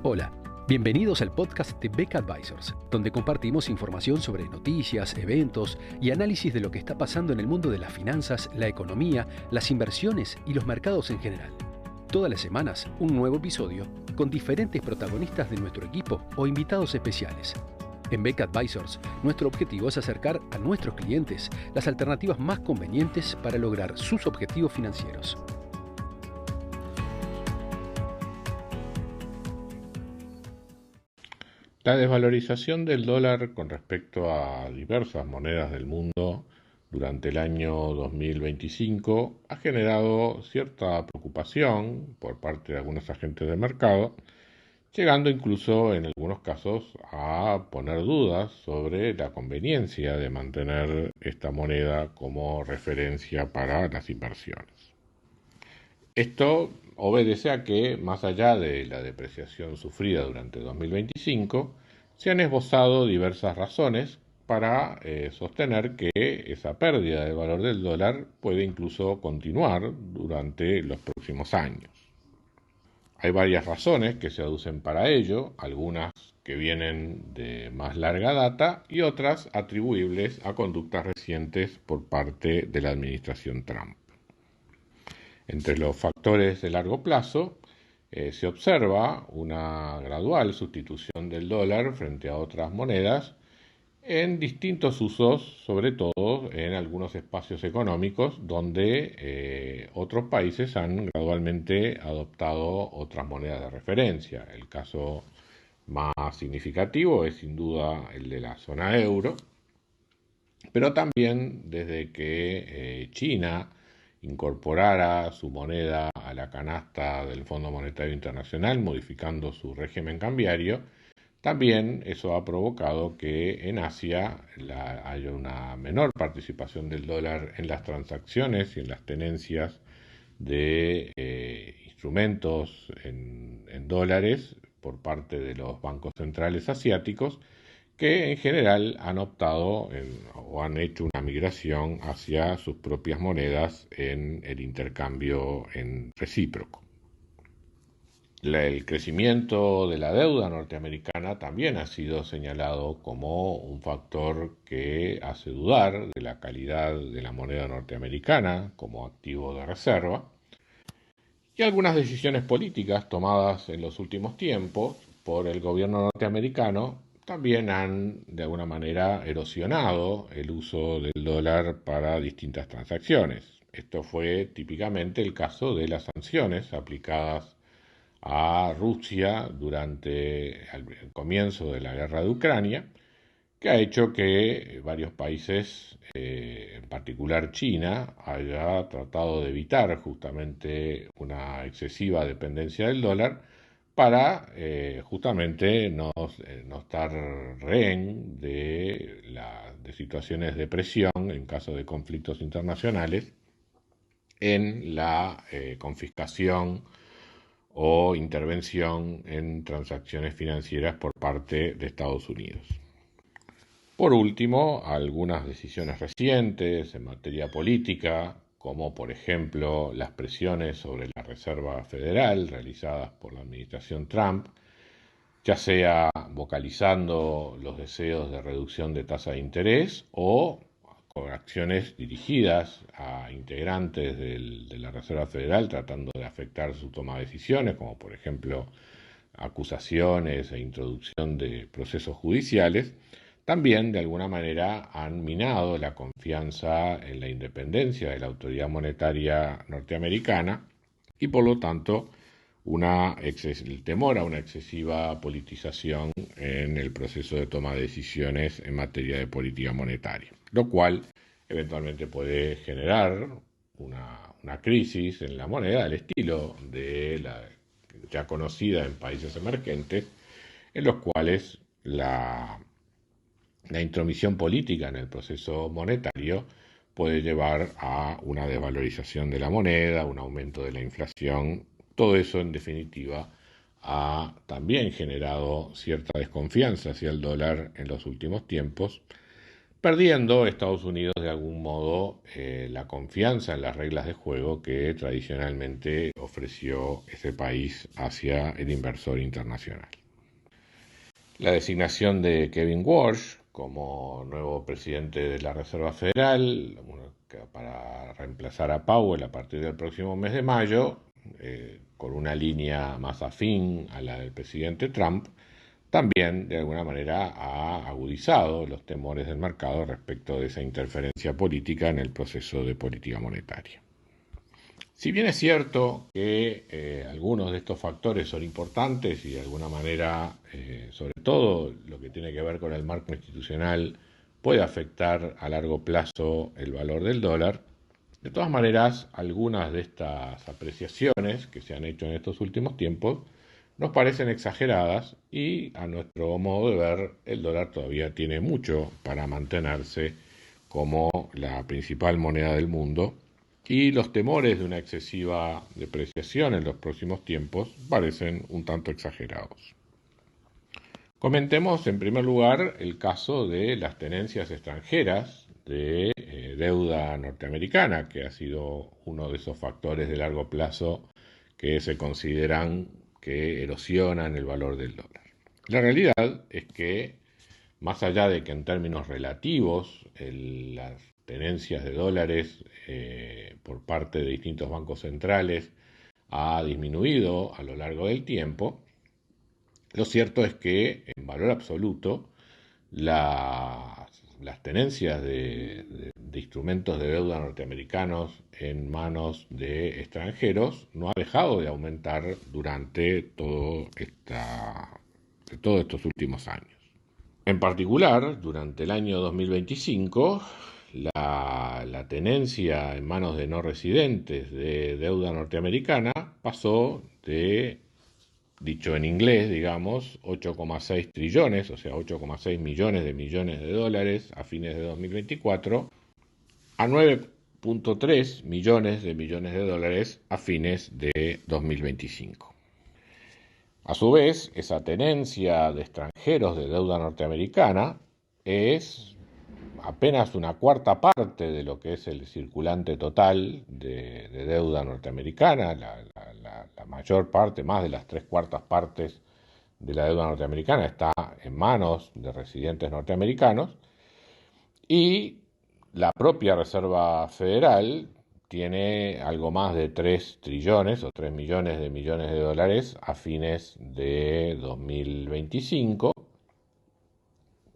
Hola, bienvenidos al podcast de Beck Advisors, donde compartimos información sobre noticias, eventos y análisis de lo que está pasando en el mundo de las finanzas, la economía, las inversiones y los mercados en general. Todas las semanas, un nuevo episodio con diferentes protagonistas de nuestro equipo o invitados especiales. En Beck Advisors, nuestro objetivo es acercar a nuestros clientes las alternativas más convenientes para lograr sus objetivos financieros. La desvalorización del dólar con respecto a diversas monedas del mundo durante el año 2025 ha generado cierta preocupación por parte de algunos agentes de mercado, llegando incluso en algunos casos a poner dudas sobre la conveniencia de mantener esta moneda como referencia para las inversiones. Esto obedece a que, más allá de la depreciación sufrida durante 2025, se han esbozado diversas razones para sostener que esa pérdida de valor del dólar puede incluso continuar durante los próximos años. Hay varias razones que se aducen para ello, algunas que vienen de más larga data y otras atribuibles a conductas recientes por parte de la administración Trump. Entre los factores de largo plazo, se observa una gradual sustitución del dólar frente a otras monedas en distintos usos, sobre todo en algunos espacios económicos donde otros países han gradualmente adoptado otras monedas de referencia. El caso más significativo es sin duda el de la zona euro, pero también desde que China incorporara su moneda a la canasta del Fondo Monetario Internacional, modificando su régimen cambiario, también eso ha provocado que en Asia haya una menor participación del dólar en las transacciones y en las tenencias de instrumentos en dólares por parte de los bancos centrales asiáticos, que en general han optado o han hecho una migración hacia sus propias monedas en el intercambio en recíproco. El crecimiento de la deuda norteamericana también ha sido señalado como un factor que hace dudar de la calidad de la moneda norteamericana como activo de reserva. Y algunas decisiones políticas tomadas en los últimos tiempos por el gobierno norteamericano también han de alguna manera erosionado el uso del dólar para distintas transacciones. Esto fue típicamente el caso de las sanciones aplicadas a Rusia durante el comienzo de la guerra de Ucrania, que ha hecho que varios países, en particular China, haya tratado de evitar justamente una excesiva dependencia del dólar para justamente no estar rehén de situaciones de presión en caso de conflictos internacionales en la confiscación o intervención en transacciones financieras por parte de Estados Unidos. Por último, algunas decisiones recientes en materia política, como por ejemplo las presiones sobre la Reserva Federal realizadas por la administración Trump, ya sea vocalizando los deseos de reducción de tasa de interés o con acciones dirigidas a integrantes de la Reserva Federal tratando de afectar su toma de decisiones, como por ejemplo acusaciones e introducción de procesos judiciales, también de alguna manera han minado la confianza en la independencia de la autoridad monetaria norteamericana y por lo tanto el temor a una excesiva politización en el proceso de toma de decisiones en materia de política monetaria, lo cual eventualmente puede generar una crisis en la moneda al estilo de la ya conocida en países emergentes, en los cuales la intromisión política en el proceso monetario puede llevar a una desvalorización de la moneda, un aumento de la inflación. Todo eso, en definitiva, ha también generado cierta desconfianza hacia el dólar en los últimos tiempos, perdiendo Estados Unidos de algún modo la confianza en las reglas de juego que tradicionalmente ofreció ese país hacia el inversor internacional. La designación de Kevin Warsh como nuevo presidente de la Reserva Federal para reemplazar a Powell a partir del próximo mes de mayo, con una línea más afín a la del presidente Trump, también de alguna manera ha agudizado los temores del mercado respecto de esa interferencia política en el proceso de política monetaria. Si bien es cierto que algunos de estos factores son importantes y de alguna manera, sobre todo lo que tiene que ver con el marco institucional, puede afectar a largo plazo el valor del dólar, de todas maneras, algunas de estas apreciaciones que se han hecho en estos últimos tiempos nos parecen exageradas y, a nuestro modo de ver, el dólar todavía tiene mucho para mantenerse como la principal moneda del mundo y los temores de una excesiva depreciación en los próximos tiempos parecen un tanto exagerados. Comentemos en primer lugar el caso de las tenencias extranjeras de deuda norteamericana, que ha sido uno de esos factores de largo plazo que se consideran que erosionan el valor del dólar. La realidad es que, más allá de que en términos relativos las tenencias de dólares por parte de distintos bancos centrales ha disminuido a lo largo del tiempo, lo cierto es que en valor absoluto las tenencias de instrumentos de deuda norteamericanos en manos de extranjeros no ha dejado de aumentar durante todos estos últimos años. En particular, durante el año 2025, la tenencia en manos de no residentes de deuda norteamericana pasó de, dicho en inglés, digamos, 8,6 trillones, o sea, 8,6 millones de dólares a fines de 2024, a 9,3 millones de dólares a fines de 2025. A su vez, esa tenencia de extranjeros de deuda norteamericana es apenas una cuarta parte de lo que es el circulante total de deuda norteamericana. La mayor parte, más de las 3/4 partes de la deuda norteamericana está en manos de residentes norteamericanos, y la propia Reserva Federal tiene algo más de 3 trillones o 3 millones de dólares a fines de 2025.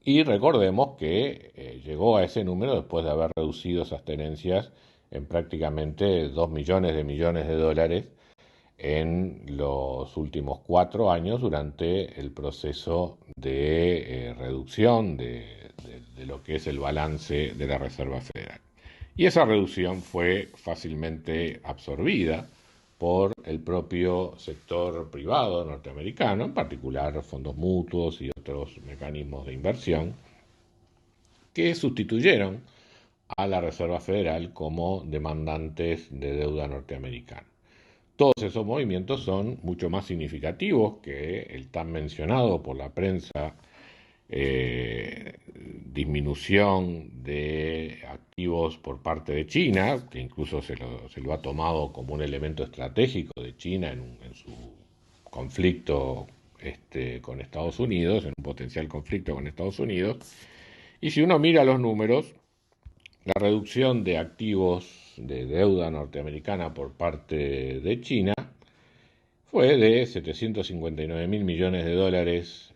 Y recordemos que llegó a ese número después de haber reducido esas tenencias en prácticamente 2 millones de dólares en los últimos 4 años durante el proceso de reducción de lo que es el balance de la Reserva Federal. Y esa reducción fue fácilmente absorbida por el propio sector privado norteamericano, en particular fondos mutuos y otros mecanismos de inversión, que sustituyeron a la Reserva Federal como demandantes de deuda norteamericana. Todos esos movimientos son mucho más significativos que el tan mencionado por la prensa disminución de activos por parte de China, que incluso se lo ha tomado como un elemento estratégico de China en su conflicto con Estados Unidos, en un potencial conflicto con Estados Unidos. Y si uno mira los números, la reducción de activos de deuda norteamericana por parte de China fue de 759 mil millones de dólares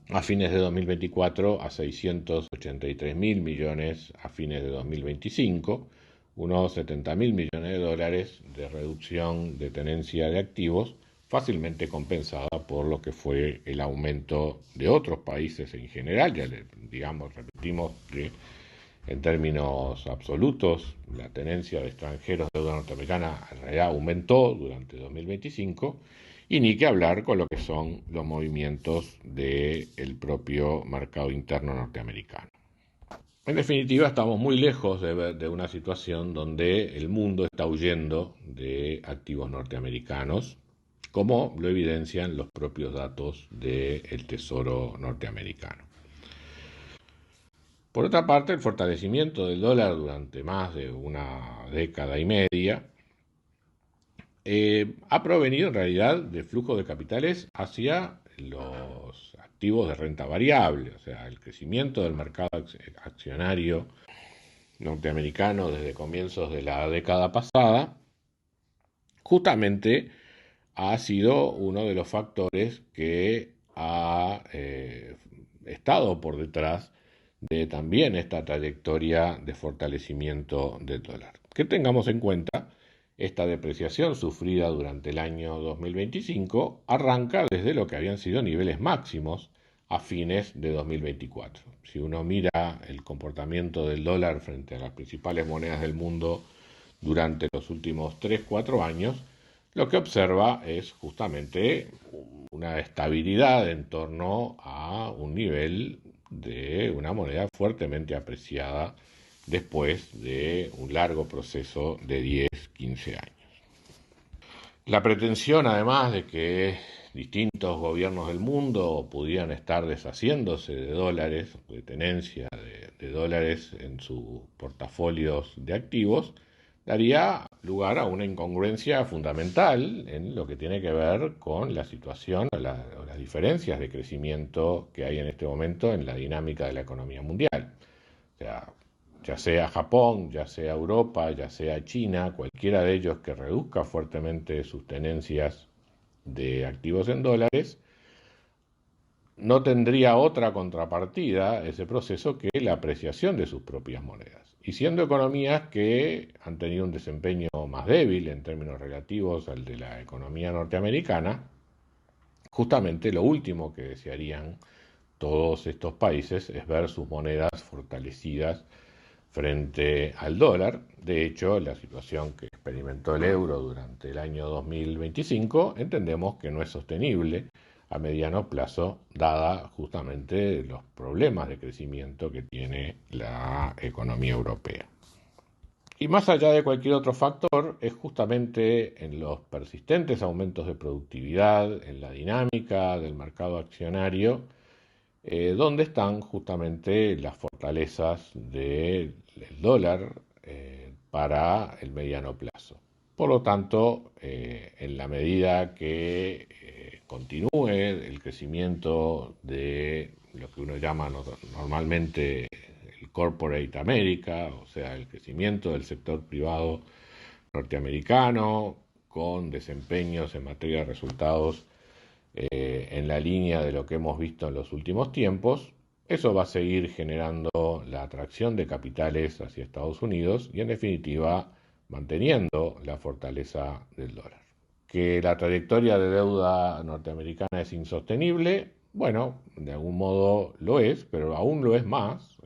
a fines de 2024 a 683 mil millones a fines de 2025, unos 70 mil millones de dólares de reducción de tenencia de activos, fácilmente compensada por lo que fue el aumento de otros países en general. Ya repetimos que en términos absolutos la tenencia de extranjeros de deuda norteamericana en realidad aumentó durante 2025, y ni que hablar con lo que son los movimientos del propio mercado interno norteamericano. En definitiva, estamos muy lejos de una situación donde el mundo está huyendo de activos norteamericanos, como lo evidencian los propios datos del Tesoro norteamericano. Por otra parte, el fortalecimiento del dólar durante más de una década y media ha provenido en realidad de flujos de capitales hacia los activos de renta variable, o sea, el crecimiento del mercado accionario norteamericano desde comienzos de la década pasada, justamente ha sido uno de los factores que ha estado por detrás de también esta trayectoria de fortalecimiento del dólar. Que tengamos en cuenta, esta depreciación sufrida durante el año 2025 arranca desde lo que habían sido niveles máximos a fines de 2024. Si uno mira el comportamiento del dólar frente a las principales monedas del mundo durante los últimos 3-4 años, lo que observa es justamente una estabilidad en torno a un nivel de una moneda fuertemente apreciada después de un largo proceso de 10-15 años. La pretensión, además, de que distintos gobiernos del mundo pudieran estar deshaciéndose de dólares, de tenencia de dólares en sus portafolios de activos, daría lugar a una incongruencia fundamental en lo que tiene que ver con la situación o las diferencias de crecimiento que hay en este momento en la dinámica de la economía mundial. O sea, ya sea Japón, ya sea Europa, ya sea China, cualquiera de ellos que reduzca fuertemente sus tenencias de activos en dólares, no tendría otra contrapartida ese proceso que la apreciación de sus propias monedas. Y siendo economías que han tenido un desempeño más débil en términos relativos al de la economía norteamericana, justamente lo último que desearían todos estos países es ver sus monedas fortalecidas frente al dólar. De hecho, la situación que experimentó el euro durante el año 2025 entendemos que no es sostenible a mediano plazo, dada justamente los problemas de crecimiento que tiene la economía europea. Y más allá de cualquier otro factor, es justamente en los persistentes aumentos de productividad, en la dinámica del mercado accionario, donde están justamente las fortalezas del dólar para el mediano plazo. Por lo tanto, en la medida que continúe el crecimiento de lo que uno llama normalmente el corporate America, o sea, el crecimiento del sector privado norteamericano, con desempeños en materia de resultados en la línea de lo que hemos visto en los últimos tiempos, eso va a seguir generando la atracción de capitales hacia Estados Unidos y, en definitiva, manteniendo la fortaleza del dólar. Que la trayectoria de deuda norteamericana es insostenible, bueno, de algún modo lo es, pero aún lo es más,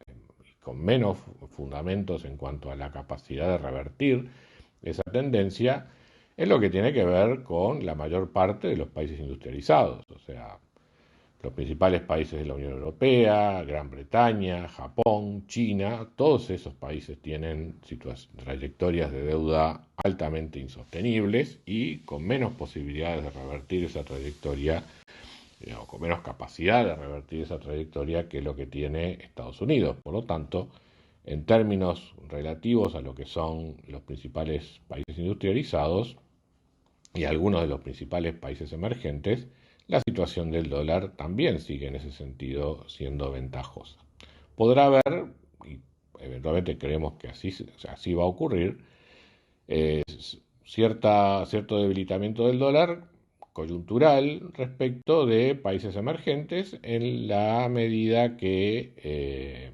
con menos fundamentos en cuanto a la capacidad de revertir esa tendencia, es lo que tiene que ver con la mayor parte de los países industrializados, o sea, los principales países de la Unión Europea, Gran Bretaña, Japón, China, todos esos países tienen trayectorias de deuda altamente insostenibles y con menos posibilidades de revertir esa trayectoria, o con menos capacidad de revertir esa trayectoria que lo que tiene Estados Unidos. Por lo tanto, en términos relativos a lo que son los principales países industrializados y algunos de los principales países emergentes, la situación del dólar también sigue en ese sentido siendo ventajosa. Podrá haber, y eventualmente creemos que así va a ocurrir, cierto debilitamiento del dólar coyuntural respecto de países emergentes en la medida que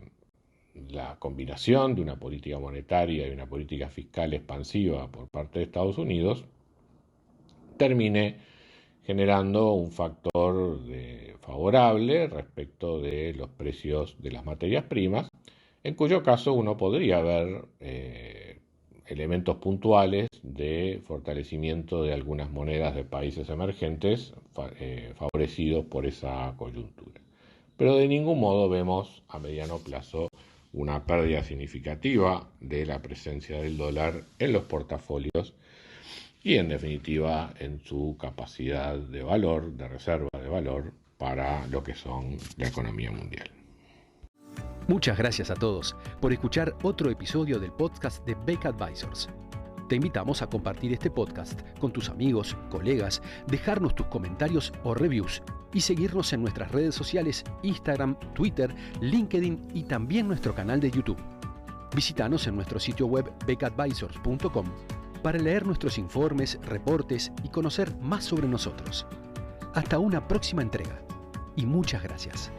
la combinación de una política monetaria y una política fiscal expansiva por parte de Estados Unidos termine generando un factor favorable respecto de los precios de las materias primas, en cuyo caso uno podría ver elementos puntuales de fortalecimiento de algunas monedas de países emergentes favorecidos por esa coyuntura. Pero de ningún modo vemos a mediano plazo una pérdida significativa de la presencia del dólar en los portafolios y, en definitiva, en su capacidad de valor, de reserva de valor para lo que son la economía mundial. Muchas gracias a todos por escuchar otro episodio del podcast de Beck Advisors. Te invitamos a compartir este podcast con tus amigos, colegas, dejarnos tus comentarios o reviews y seguirnos en nuestras redes sociales Instagram, Twitter, LinkedIn y también nuestro canal de YouTube. Visítanos en nuestro sitio web beckadvisors.com para leer nuestros informes, reportes y conocer más sobre nosotros. Hasta una próxima entrega y muchas gracias.